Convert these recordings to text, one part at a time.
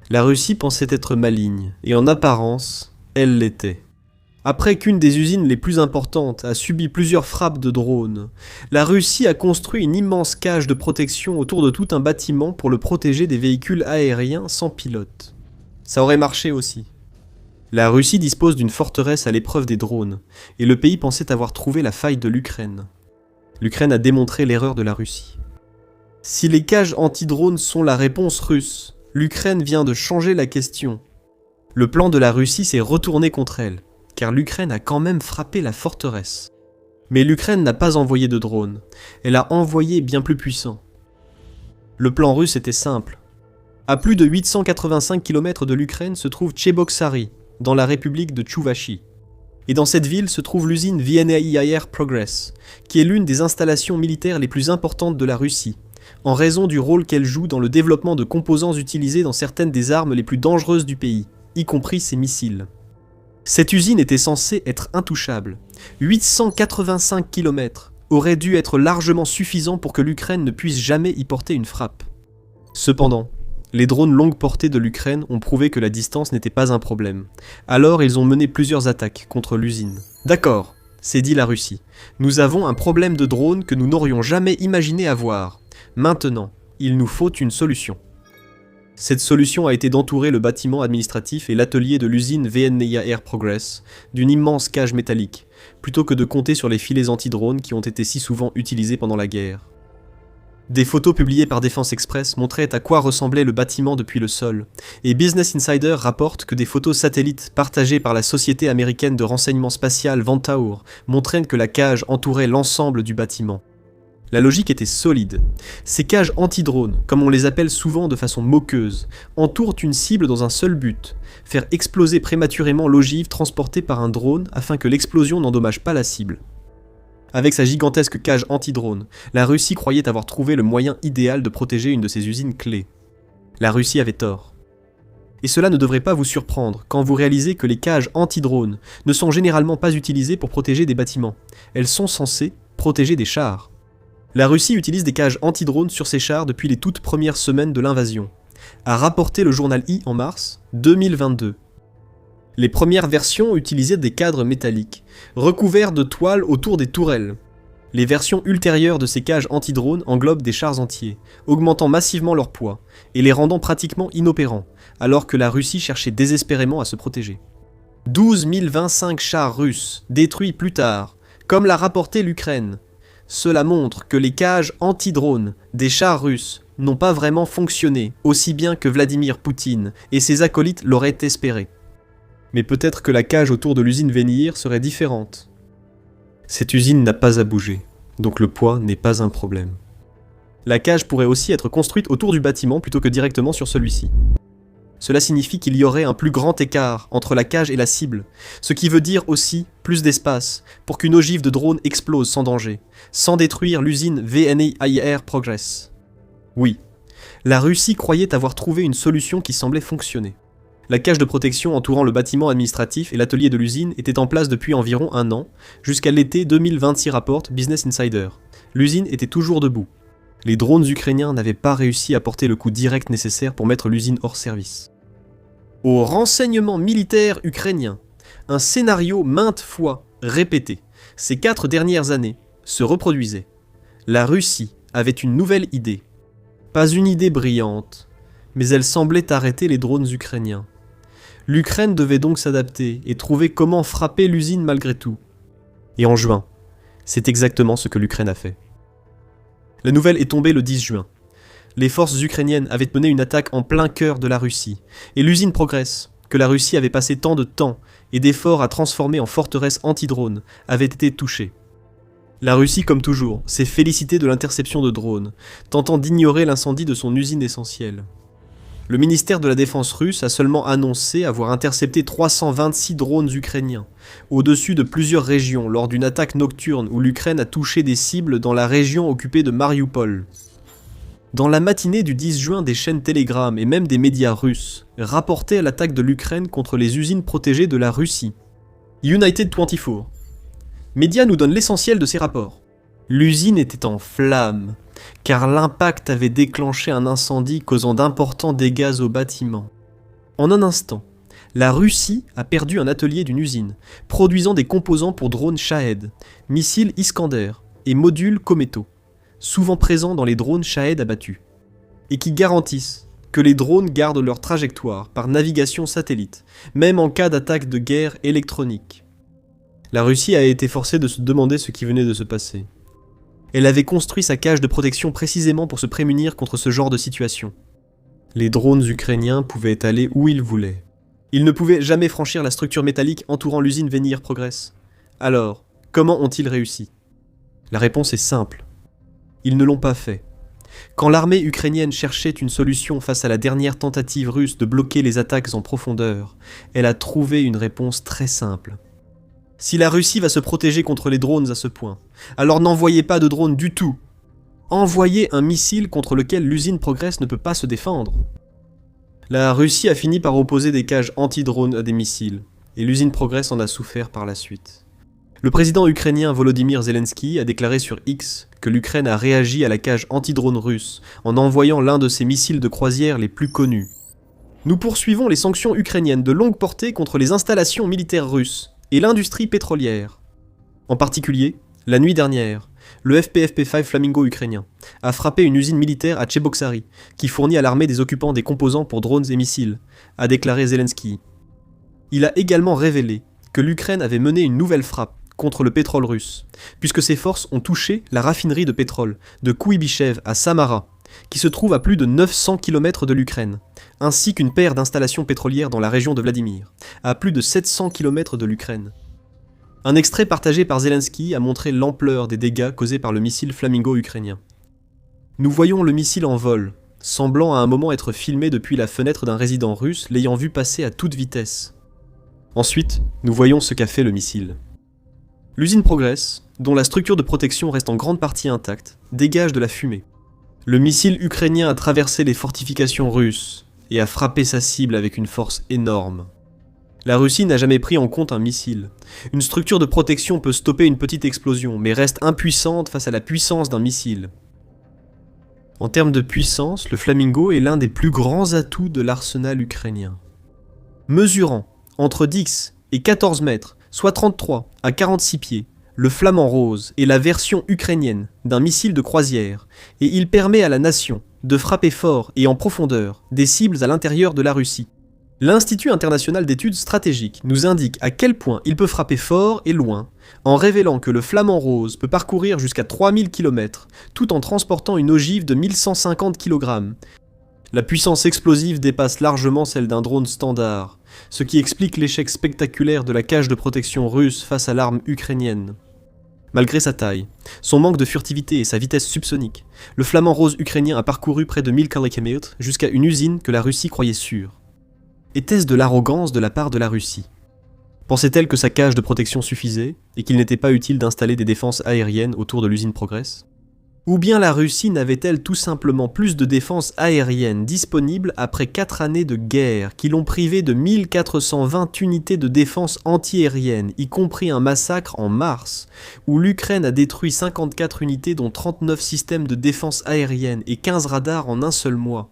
La Russie pensait être maligne, et en apparence, elle l'était. Après qu'une des usines les plus importantes a subi plusieurs frappes de drones, la Russie a construit une immense cage de protection autour de tout un bâtiment pour le protéger des véhicules aériens sans pilote. Ça aurait marché aussi. La Russie dispose d'une forteresse à l'épreuve des drones, et le pays pensait avoir trouvé la faille de l'Ukraine. L'Ukraine a démontré l'erreur de la Russie. Si les cages anti-drones sont la réponse russe, l'Ukraine vient de changer la question. Le plan de la Russie s'est retourné contre elle, car l'Ukraine a quand même frappé la forteresse. Mais l'Ukraine n'a pas envoyé de drones, elle a envoyé bien plus puissant. Le plan russe était simple. À plus de 885 km de l'Ukraine se trouve Tcheboksary, dans la république de Tchouvachy. Et dans cette ville se trouve l'usine VNAIR Progress, qui est l'une des installations militaires les plus importantes de la Russie, en raison du rôle qu'elle joue dans le développement de composants utilisés dans certaines des armes les plus dangereuses du pays, y compris ses missiles. Cette usine était censée être intouchable. 885 km auraient dû être largement suffisants pour que l'Ukraine ne puisse jamais y porter une frappe. Cependant, les drones longue portée de l'Ukraine ont prouvé que la distance n'était pas un problème. Alors ils ont mené plusieurs attaques contre l'usine. D'accord, s'est dit la Russie. Nous avons un problème de drones que nous n'aurions jamais imaginé avoir. Maintenant, il nous faut une solution. Cette solution a été d'entourer le bâtiment administratif et l'atelier de l'usine VNAIR Progress d'une immense cage métallique, plutôt que de compter sur les filets anti-drones qui ont été si souvent utilisés pendant la guerre. Des photos publiées par Defense Express montraient à quoi ressemblait le bâtiment depuis le sol, et Business Insider rapporte que des photos satellites partagées par la société américaine de renseignement spatial Vantaur montraient que la cage entourait l'ensemble du bâtiment. La logique était solide. Ces cages anti-drones, comme on les appelle souvent de façon moqueuse, entourent une cible dans un seul but, faire exploser prématurément l'ogive transportée par un drone afin que l'explosion n'endommage pas la cible. Avec sa gigantesque cage anti-drone, la Russie croyait avoir trouvé le moyen idéal de protéger une de ses usines clés. La Russie avait tort. Et cela ne devrait pas vous surprendre quand vous réalisez que les cages anti-drones ne sont généralement pas utilisées pour protéger des bâtiments. Elles sont censées protéger des chars. La Russie utilise des cages anti-drones sur ses chars depuis les toutes premières semaines de l'invasion, a rapporté le journal I en mars 2022. Les premières versions utilisaient des cadres métalliques, recouverts de toiles autour des tourelles. Les versions ultérieures de ces cages anti-drones englobent des chars entiers, augmentant massivement leur poids, et les rendant pratiquement inopérants, alors que la Russie cherchait désespérément à se protéger. 12 025 chars russes, détruits plus tard, comme l'a rapporté l'Ukraine. Cela montre que les cages anti-drones des chars russes n'ont pas vraiment fonctionné aussi bien que Vladimir Poutine et ses acolytes l'auraient espéré. Mais peut-être que la cage autour de l'usine Venir serait différente. Cette usine n'a pas à bouger, donc le poids n'est pas un problème. La cage pourrait aussi être construite autour du bâtiment plutôt que directement sur celui-ci. Cela signifie qu'il y aurait un plus grand écart entre la cage et la cible, ce qui veut dire aussi plus d'espace pour qu'une ogive de drone explose sans danger, sans détruire l'usine VNAIR Progress. Oui, la Russie croyait avoir trouvé une solution qui semblait fonctionner. La cage de protection entourant le bâtiment administratif et l'atelier de l'usine était en place depuis environ un an, jusqu'à l'été 2026 rapporte Business Insider. L'usine était toujours debout. Les drones ukrainiens n'avaient pas réussi à porter le coup direct nécessaire pour mettre l'usine hors service. Au renseignement militaire ukrainien, un scénario maintes fois répété, ces 4 dernières années, se reproduisait. La Russie avait une nouvelle idée. Pas une idée brillante, mais elle semblait arrêter les drones ukrainiens. L'Ukraine devait donc s'adapter et trouver comment frapper l'usine malgré tout. Et en juin, c'est exactement ce que l'Ukraine a fait. La nouvelle est tombée le 10 juin. Les forces ukrainiennes avaient mené une attaque en plein cœur de la Russie, et l'usine Progress, que la Russie avait passé tant de temps et d'efforts à transformer en forteresse anti-drone, avait été touchée. La Russie, comme toujours, s'est félicitée de l'interception de drones, tentant d'ignorer l'incendie de son usine essentielle. Le ministère de la Défense russe a seulement annoncé avoir intercepté 326 drones ukrainiens, au-dessus de plusieurs régions lors d'une attaque nocturne où l'Ukraine a touché des cibles dans la région occupée de Mariupol. Dans la matinée du 10 juin, des chaînes Telegram et même des médias russes rapportaient l'attaque de l'Ukraine contre les usines protégées de la Russie. United 24. Média nous donne l'essentiel de ces rapports. L'usine était en flammes, car l'impact avait déclenché un incendie causant d'importants dégâts au bâtiment. En un instant, la Russie a perdu un atelier d'une usine, produisant des composants pour drones Shahed, missiles Iskander et modules Kometo, souvent présents dans les drones Shahed abattus, et qui garantissent que les drones gardent leur trajectoire par navigation satellite, même en cas d'attaque de guerre électronique. La Russie a été forcée de se demander ce qui venait de se passer. Elle avait construit sa cage de protection précisément pour se prémunir contre ce genre de situation. Les drones ukrainiens pouvaient aller où ils voulaient. Ils ne pouvaient jamais franchir la structure métallique entourant l'usine Venir Progress. Alors, comment ont-ils réussi? La réponse est simple. Ils ne l'ont pas fait. Quand l'armée ukrainienne cherchait une solution face à la dernière tentative russe de bloquer les attaques en profondeur, elle a trouvé une réponse très simple. Si la Russie va se protéger contre les drones à ce point, alors n'envoyez pas de drones du tout. Envoyez un missile contre lequel l'usine Progress ne peut pas se défendre. La Russie a fini par opposer des cages anti-drones à des missiles, et l'usine Progress en a souffert par la suite. Le président ukrainien Volodymyr Zelensky a déclaré sur X que l'Ukraine a réagi à la cage anti-drone russe en envoyant l'un de ses missiles de croisière les plus connus. Nous poursuivons les sanctions ukrainiennes de longue portée contre les installations militaires russes et l'industrie pétrolière. En particulier, la nuit dernière, le FPFP-5 Flamingo ukrainien a frappé une usine militaire à Tcheboksary, qui fournit à l'armée des occupants des composants pour drones et missiles, a déclaré Zelensky. Il a également révélé que l'Ukraine avait mené une nouvelle frappe contre le pétrole russe, puisque ses forces ont touché la raffinerie de pétrole de Kouibychev à Samara, qui se trouve à plus de 900 km de l'Ukraine, ainsi qu'une paire d'installations pétrolières dans la région de Vladimir, à plus de 700 km de l'Ukraine. Un extrait partagé par Zelensky a montré l'ampleur des dégâts causés par le missile Flamingo ukrainien. Nous voyons le missile en vol, semblant à un moment être filmé depuis la fenêtre d'un résident russe l'ayant vu passer à toute vitesse. Ensuite, nous voyons ce qu'a fait le missile. L'usine Progress, dont la structure de protection reste en grande partie intacte, dégage de la fumée. Le missile ukrainien a traversé les fortifications russes et a frappé sa cible avec une force énorme. La Russie n'a jamais pris en compte un missile. Une structure de protection peut stopper une petite explosion, mais reste impuissante face à la puissance d'un missile. En termes de puissance, le Flamingo est l'un des plus grands atouts de l'arsenal ukrainien. Mesurant entre 10 et 14 mètres, soit 33 à 46 pieds, le Flamand Rose est la version ukrainienne d'un missile de croisière, et il permet à la nation de frapper fort et en profondeur des cibles à l'intérieur de la Russie. L'Institut international d'études stratégiques nous indique à quel point il peut frapper fort et loin, en révélant que le Flamand Rose peut parcourir jusqu'à 3000 km, tout en transportant une ogive de 1150 kg. La puissance explosive dépasse largement celle d'un drone standard, ce qui explique l'échec spectaculaire de la cage de protection russe face à l'arme ukrainienne. Malgré sa taille, son manque de furtivité et sa vitesse subsonique, le Flamand Rose ukrainien a parcouru près de 1000 km jusqu'à une usine que la Russie croyait sûre. Était-ce de l'arrogance de la part de la Russie? Pensait-elle que sa cage de protection suffisait et qu'il n'était pas utile d'installer des défenses aériennes autour de l'usine Progress? Ou bien la Russie n'avait-elle tout simplement plus de défenses aériennes disponibles après 4 années de guerre qui l'ont privé de 1420 unités de défense antiaérienne, y compris un massacre en mars, où l'Ukraine a détruit 54 unités dont 39 systèmes de défense aérienne et 15 radars en un seul mois?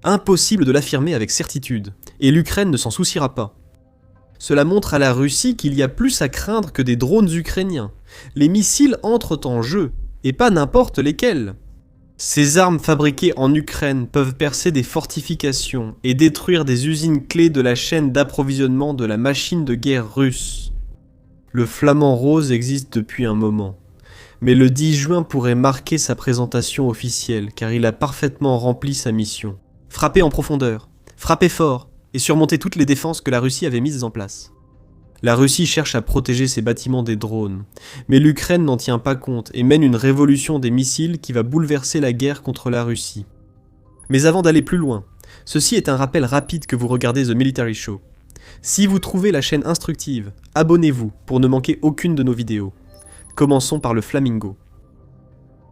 Impossible de l'affirmer avec certitude, et l'Ukraine ne s'en souciera pas. Cela montre à la Russie qu'il y a plus à craindre que des drones ukrainiens. Les missiles entrent en jeu, et pas n'importe lesquels. Ces armes fabriquées en Ukraine peuvent percer des fortifications et détruire des usines clés de la chaîne d'approvisionnement de la machine de guerre russe. Le Flamand Rose existe depuis un moment, mais le 10 juin pourrait marquer sa présentation officielle car il a parfaitement rempli sa mission. Frapper en profondeur, frapper fort et surmonter toutes les défenses que la Russie avait mises en place. La Russie cherche à protéger ses bâtiments des drones, mais l'Ukraine n'en tient pas compte et mène une révolution des missiles qui va bouleverser la guerre contre la Russie. Mais avant d'aller plus loin, ceci est un rappel rapide que vous regardez The Military Show. Si vous trouvez la chaîne instructive, abonnez-vous pour ne manquer aucune de nos vidéos. Commençons par le Flamingo.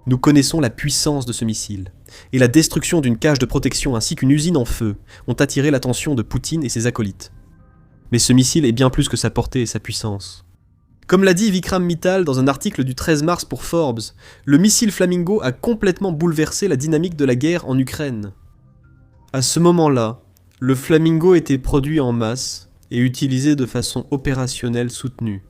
Nous connaissons la puissance de ce missile, et la destruction d'une cage de protection ainsi qu'une usine en feu ont attiré l'attention de Poutine et ses acolytes. Mais ce missile est bien plus que sa portée et sa puissance. Comme l'a dit Vikram Mittal dans un article du 13 mars pour Forbes, le missile Flamingo a complètement bouleversé la dynamique de la guerre en Ukraine. À ce moment-là, Le Flamingo était produit en masse et utilisé de façon opérationnelle soutenue,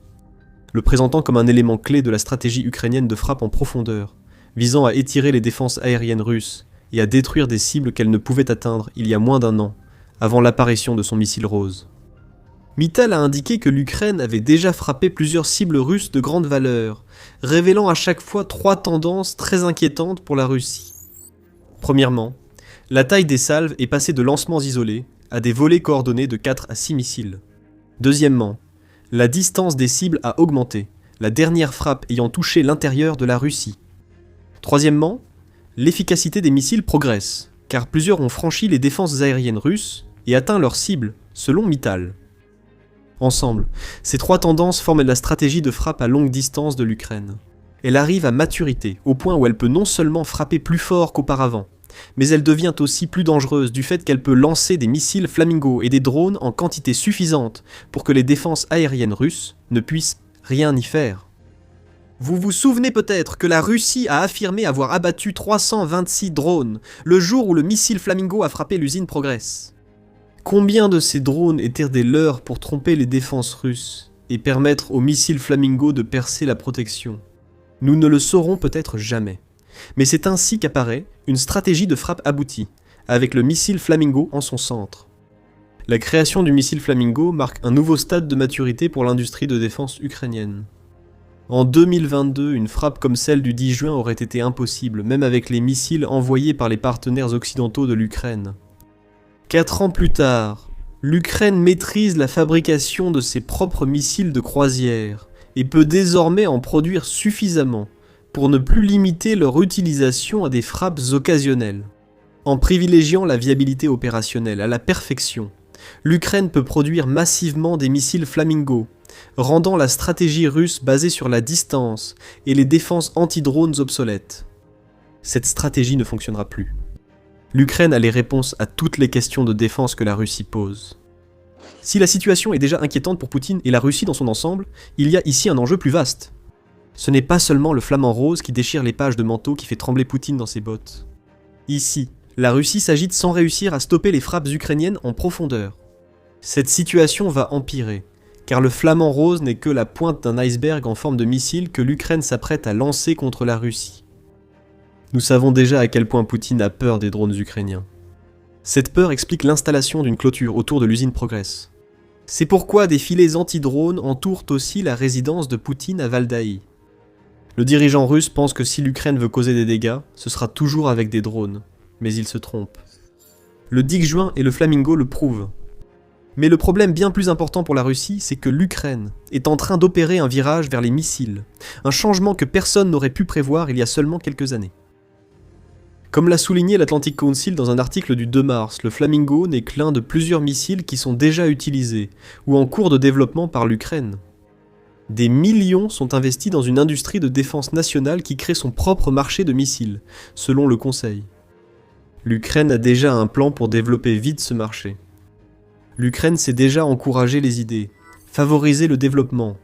le présentant comme un élément clé de la stratégie ukrainienne de frappe en profondeur, visant à étirer les défenses aériennes russes et à détruire des cibles qu'elles ne pouvaient atteindre il y a moins d'1 an, avant l'apparition de son missile rose. Mittal a indiqué que l'Ukraine avait déjà frappé plusieurs cibles russes de grande valeur, révélant à chaque fois 3 tendances très inquiétantes pour la Russie. Premièrement, la taille des salves est passée de lancements isolés à des volées coordonnées de 4 à 6 missiles. Deuxièmement, la distance des cibles a augmenté, la dernière frappe ayant touché l'intérieur de la Russie. Troisièmement, l'efficacité des missiles progresse, car plusieurs ont franchi les défenses aériennes russes et atteint leurs cibles, selon Mittal. Ensemble, ces 3 tendances forment la stratégie de frappe à longue distance de l'Ukraine. Elle arrive à maturité, au point où elle peut non seulement frapper plus fort qu'auparavant, mais elle devient aussi plus dangereuse du fait qu'elle peut lancer des missiles Flamingo et des drones en quantité suffisante pour que les défenses aériennes russes ne puissent rien y faire. Vous vous souvenez peut-être que la Russie a affirmé avoir abattu 326 drones le jour où le missile Flamingo a frappé l'usine Progress. Combien de ces drones étaient des leurs pour tromper les défenses russes et permettre au missile Flamingo de percer la protection? Nous ne le saurons peut-être jamais. Mais c'est ainsi qu'apparaît une stratégie de frappe aboutie, avec le missile Flamingo en son centre. La création du missile Flamingo marque un nouveau stade de maturité pour l'industrie de défense ukrainienne. En 2022, une frappe comme celle du 10 juin aurait été impossible, même avec les missiles envoyés par les partenaires occidentaux de l'Ukraine. 4 ans plus tard, l'Ukraine maîtrise la fabrication de ses propres missiles de croisière et peut désormais en produire suffisamment pour ne plus limiter leur utilisation à des frappes occasionnelles. En privilégiant la viabilité opérationnelle à la perfection, l'Ukraine peut produire massivement des missiles Flamingo, rendant la stratégie russe basée sur la distance et les défenses anti-drones obsolètes. Cette stratégie ne fonctionnera plus. L'Ukraine a les réponses à toutes les questions de défense que la Russie pose. Si la situation est déjà inquiétante pour Poutine et la Russie dans son ensemble, il y a ici un enjeu plus vaste. Ce n'est pas seulement le flamant rose qui déchire les pages de manteau qui fait trembler Poutine dans ses bottes. Ici, la Russie s'agite sans réussir à stopper les frappes ukrainiennes en profondeur. Cette situation va empirer, car le flamant rose n'est que la pointe d'un iceberg en forme de missile que l'Ukraine s'apprête à lancer contre la Russie. Nous savons déjà à quel point Poutine a peur des drones ukrainiens. Cette peur explique l'installation d'une clôture autour de l'usine Progress. C'est pourquoi des filets anti-drones entourent aussi la résidence de Poutine à Valdaï. Le dirigeant russe pense que si l'Ukraine veut causer des dégâts, ce sera toujours avec des drones, mais il se trompe. Le 10 juin et le Flamingo le prouvent. Mais le problème bien plus important pour la Russie, c'est que l'Ukraine est en train d'opérer un virage vers les missiles, un changement que personne n'aurait pu prévoir il y a seulement quelques années. Comme l'a souligné l'Atlantic Council dans un article du 2 mars, le Flamingo n'est que l'un de plusieurs missiles qui sont déjà utilisés ou en cours de développement par l'Ukraine. Des millions sont investis dans une industrie de défense nationale qui crée son propre marché de missiles, selon le Conseil. L'Ukraine a déjà un plan pour développer vite ce marché. L'Ukraine sait déjà encourager les idées, favoriser le développement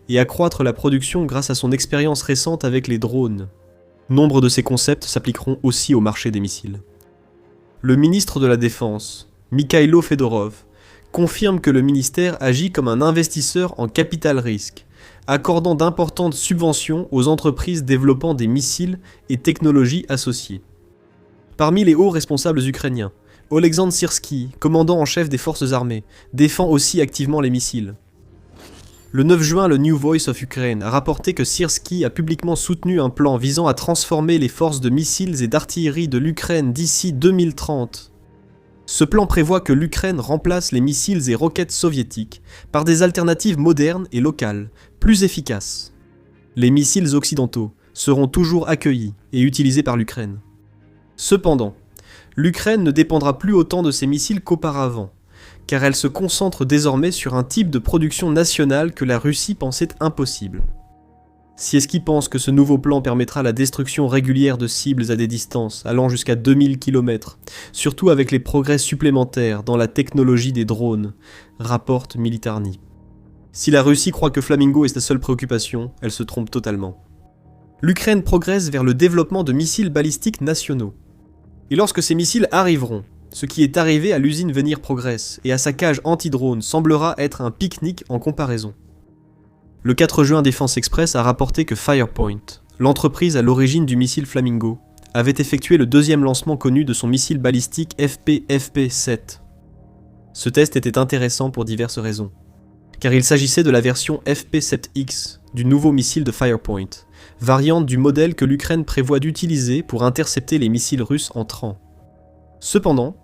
et accroître la production grâce à son expérience récente avec les drones. Nombre de ces concepts s'appliqueront aussi au marché des missiles. Le ministre de la Défense, Mikhailo Fedorov, confirme que le ministère agit comme un investisseur en capital risque, accordant d'importantes subventions aux entreprises développant des missiles et technologies associées. Parmi les hauts responsables ukrainiens, Oleksandr Syrski, commandant en chef des forces armées, défend aussi activement les missiles. Le 9 juin, le New Voice of Ukraine a rapporté que Syrski a publiquement soutenu un plan visant à transformer les forces de missiles et d'artillerie de l'Ukraine d'ici 2030. Ce plan prévoit que l'Ukraine remplace les missiles et roquettes soviétiques par des alternatives modernes et locales, plus efficaces. Les missiles occidentaux seront toujours accueillis et utilisés par l'Ukraine. Cependant, l'Ukraine ne dépendra plus autant de ces missiles qu'auparavant, car elle se concentre désormais sur un type de production nationale que la Russie pensait impossible. Sierski pense que ce nouveau plan permettra la destruction régulière de cibles à des distances allant jusqu'à 2000 km, surtout avec les progrès supplémentaires dans la technologie des drones, rapporte Militarny. Si la Russie croit que Flamingo est sa seule préoccupation, elle se trompe totalement. L'Ukraine progresse vers le développement de missiles balistiques nationaux. Et lorsque ces missiles arriveront, ce qui est arrivé à l'usine Venir Progress et à sa cage anti-drone semblera être un pique-nique en comparaison. Le 4 juin, Défense Express a rapporté que Firepoint, l'entreprise à l'origine du missile Flamingo, avait effectué le deuxième lancement connu de son missile balistique FP-FP7. Ce test était intéressant pour diverses raisons, car il s'agissait de la version FP7X du nouveau missile de Firepoint, variante du modèle que l'Ukraine prévoit d'utiliser pour intercepter les missiles russes entrants. Cependant,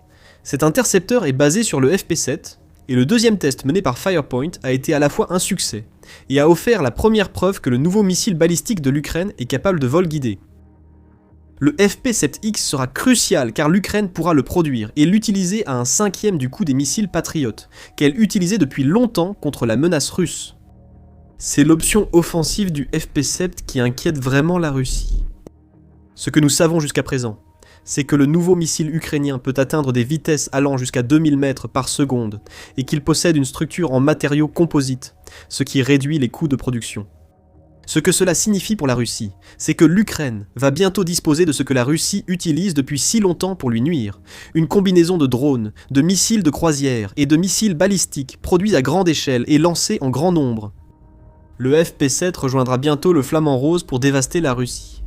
cet intercepteur est basé sur le FP7, et le deuxième test mené par Firepoint a été à la fois un succès, et a offert la première preuve que le nouveau missile balistique de l'Ukraine est capable de vol guidé. Le FP7X sera crucial car l'Ukraine pourra le produire et l'utiliser à un cinquième du coût des missiles Patriot, qu'elle utilisait depuis longtemps contre la menace russe. C'est l'option offensive du FP7 qui inquiète vraiment la Russie. Ce que nous savons jusqu'à présent, c'est que le nouveau missile ukrainien peut atteindre des vitesses allant jusqu'à 2000 mètres par seconde et qu'il possède une structure en matériaux composites, ce qui réduit les coûts de production. Ce que cela signifie pour la Russie, c'est que l'Ukraine va bientôt disposer de ce que la Russie utilise depuis si longtemps pour lui nuire, une combinaison de drones, de missiles de croisière et de missiles balistiques produits à grande échelle et lancés en grand nombre. Le FP7 rejoindra bientôt le Flamand Rose pour dévaster la Russie.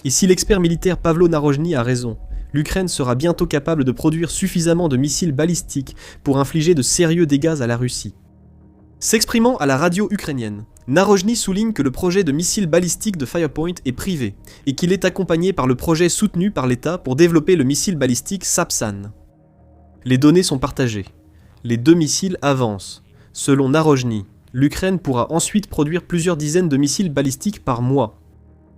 Et si l'expert militaire Pavlo Narojny a raison, l'Ukraine sera bientôt capable de produire suffisamment de missiles balistiques pour infliger de sérieux dégâts à la Russie. S'exprimant à la radio ukrainienne, Narojny souligne que le projet de missile balistique de Firepoint est privé et qu'il est accompagné par le projet soutenu par l'État pour développer le missile balistique Sapsan. Les données sont partagées. Les deux missiles avancent. Selon Narojny, l'Ukraine pourra ensuite produire plusieurs dizaines de missiles balistiques par mois.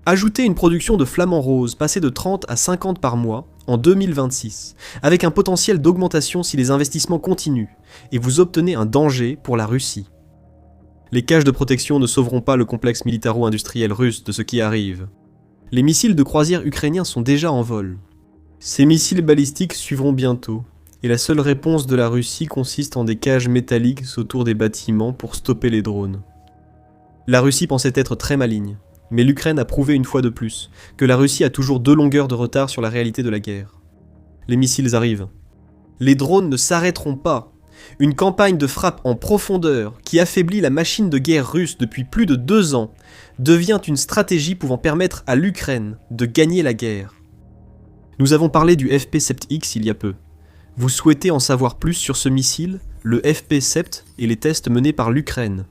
Ajoutez une production de Flamand Rose passée de 30 à 50 par mois en 2026, avec un potentiel d'augmentation si les investissements continuent, et vous obtenez un danger pour la Russie. Les cages de protection ne sauveront pas le complexe militaro-industriel russe de ce qui arrive. Les missiles de croisière ukrainiens sont déjà en vol. Ces missiles balistiques suivront bientôt, et la seule réponse de la Russie consiste en des cages métalliques autour des bâtiments pour stopper les drones. La Russie pensait être très maligne, mais l'Ukraine a prouvé une fois de plus que la Russie a toujours 2 longueurs de retard sur la réalité de la guerre. Les missiles arrivent. Les drones ne s'arrêteront pas. Une campagne de frappe en profondeur qui affaiblit la machine de guerre russe depuis plus de 2 ans devient une stratégie pouvant permettre à l'Ukraine de gagner la guerre. Nous avons parlé du FP7X il y a peu. Vous souhaitez en savoir plus sur ce missile, le FP7 et les tests menés par l'Ukraine.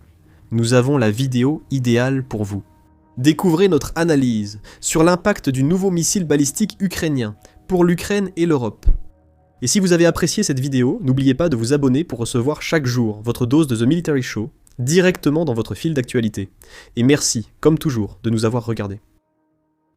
Nous avons la vidéo idéale pour vous. Découvrez notre analyse sur l'impact du nouveau missile balistique ukrainien pour l'Ukraine et l'Europe. Et si vous avez apprécié cette vidéo, n'oubliez pas de vous abonner pour recevoir chaque jour votre dose de The Military Show directement dans votre fil d'actualité. Et merci, comme toujours, de nous avoir regardés.